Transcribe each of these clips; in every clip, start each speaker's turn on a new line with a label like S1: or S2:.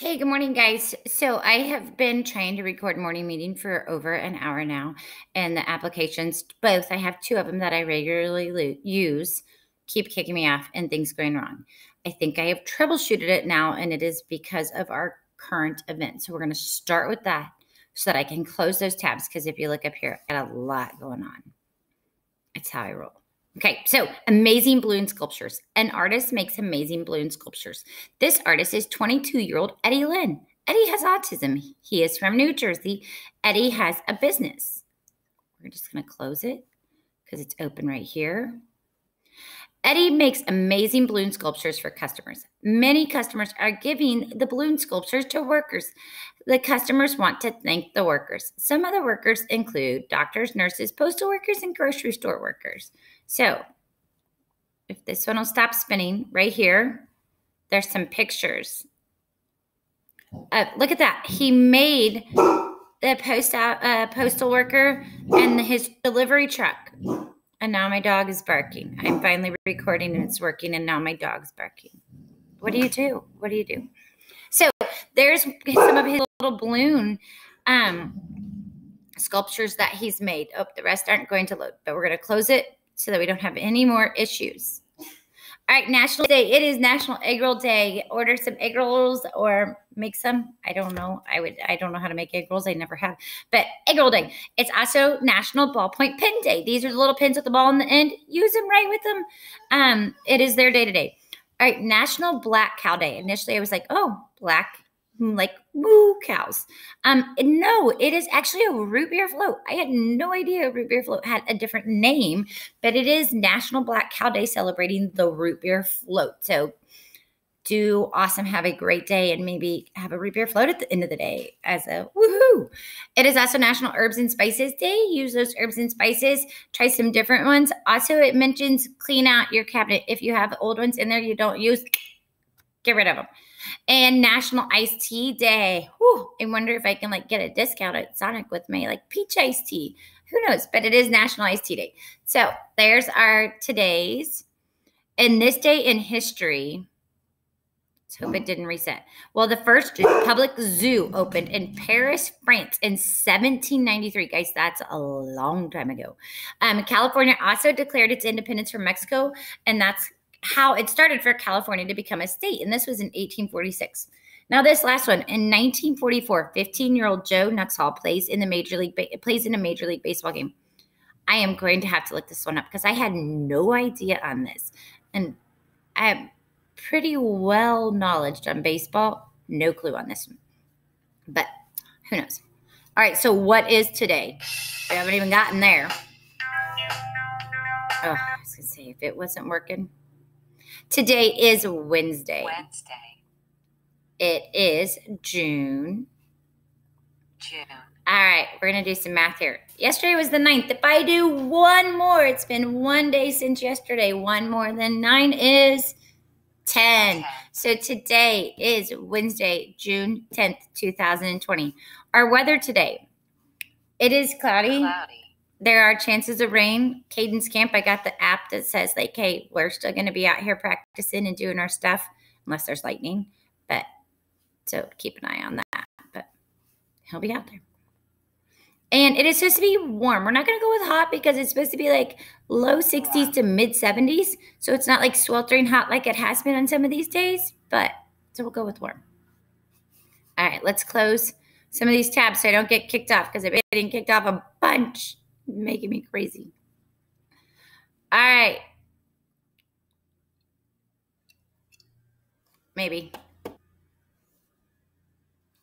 S1: Hey, good morning, guys. So I have been trying to record morning meeting for over an hour now, and the applications, both, I have two of them that I regularly use, keep kicking me off and things going wrong. I think I have troubleshooted it now, and it is because of our current event. So we're going to start with that so that I can close those tabs, because if you look up here, I got a lot going on. It's how I roll. Okay, so amazing balloon sculptures. An artist makes amazing balloon sculptures. This artist is 22-year-old Eddie Lynn. Eddie has autism. He is from New Jersey. Eddie has a business. We're just going to close it because it's open right here. Eddie makes amazing balloon sculptures for customers. Many customers are giving the balloon sculptures to workers. The customers want to thank the workers. Some of the workers include doctors, nurses, postal workers, and grocery store workers. So if this one will stop spinning right here, there's some pictures. Look at that. He made the postal worker and his delivery truck. And now my dog is barking. I'm finally recording and it's working, and now my dog's barking. What do you do? What do you do? So there's some of his little balloon sculptures that he's made. Oh, the rest aren't going to load, but we're going to close it so that we don't have any more issues. All right, National Day. It is National Egg Roll Day. Order some egg rolls or make some. I don't know. I don't know how to make egg rolls. I never have. But Egg Roll Day. It's also National Ballpoint Pen Day. These are the little pins with the ball on the end. Use them right with them. It is their day today. All right, National Black Cow Day. Initially, I was like, oh, black, like moo cows. No, it is actually a root beer float. I had no idea a root beer float had a different name, but it is National Black Cow Day, celebrating the root beer float. So do awesome, have a great day, and maybe have a root beer float at the end of the day as a woohoo. It is also National Herbs and Spices Day. Use those herbs and spices. Try some different ones. Also, it mentions clean out your cabinet. If you have old ones in there you don't use, get rid of them. And National Iced Tea Day. Whew, I wonder if I can get a discount at Sonic with my peach iced tea. Who knows? But it is National Iced Tea Day. So there's our today's. And this day in history, let's hope it didn't reset. Well, the first public zoo opened in Paris, France in 1793. Guys, that's a long time ago. California also declared its independence from Mexico, and that's how it started for California to become a state, and this was in 1846. Now, this last one, in 1944, 15-year-old Joe Nuxhall plays in a Major League Baseball game. I am going to have to look this one up because I had no idea on this, and I have pretty well knowledge on baseball. No clue on this one, but who knows? All right, so what is today? We haven't even gotten there. Oh, I was going to say, if it wasn't working. Today is Wednesday. It is June. All right, we're going to do some math here. Yesterday was the 9th. If I do one more, it's been one day since yesterday. One more than 9 is 10. So today is Wednesday, June 10th, 2020. Our weather today, it is cloudy. There are chances of rain. Cadence Camp, I got the app that says hey, we're still going to be out here practicing and doing our stuff unless there's lightning. But so keep an eye on that. But he'll be out there. And it is supposed to be warm. We're not going to go with hot because it's supposed to be low 60s to mid 70s. So it's not sweltering hot like it has been on some of these days. But so we'll go with warm. All right, let's close some of these tabs so I don't get kicked off because I've been getting kicked off a bunch. Making me crazy. All right. Maybe.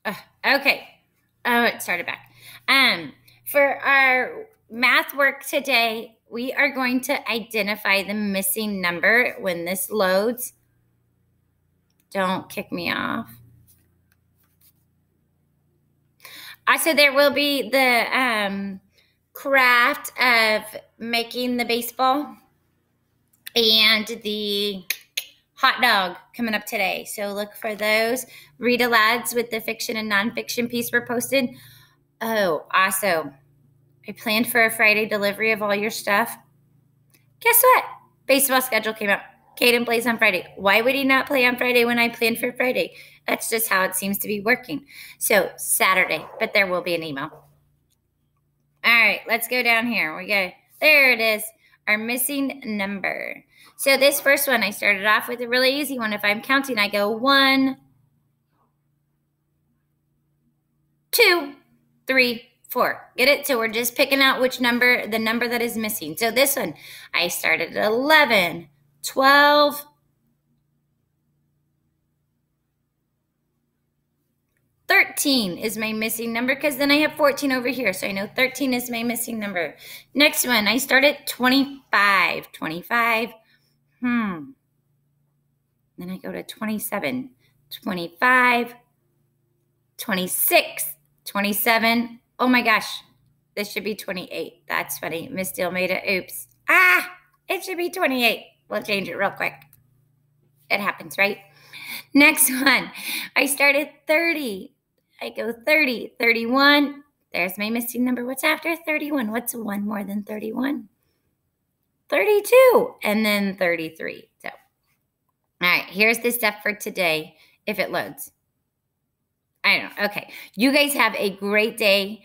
S1: Okay. Oh, it started back. For our math work today, we are going to identify the missing number when this loads. Don't kick me off. Also, there will be the craft of making the baseball and the hot dog coming up today. So look for those. Read alouds with the fiction and nonfiction piece were posted. Oh, also, I planned for a Friday delivery of all your stuff. Guess what? Baseball schedule came out. Caden plays on Friday. Why would he not play on Friday when I planned for Friday? That's just how it seems to be working. So Saturday, but there will be an email. All right, let's go down here. We go, there it is, our missing number. So this first one, I started off with a really easy one. If I'm counting, I go 1, 2, 3, 4. Get it? So we're just picking out which number, the number that is missing. So this one, I started at 11, 12, 13 is my missing number because then I have 14 over here. So I know 13 is my missing number. Next one, I start at 25. 25. Then I go to 27. 25. 26. 27. Oh my gosh. This should be 28. That's funny. Miss Steele made it. Oops. It should be 28. We'll change it real quick. It happens, right? Next one. I start at 30. I go 30, 31. There's my missing number. What's after 31? What's 1 more than 31? 32. And then 33. So, all right, here's the stuff for today if it loads. I don't know. Okay. You guys have a great day.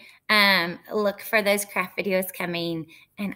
S1: Look for those craft videos coming. And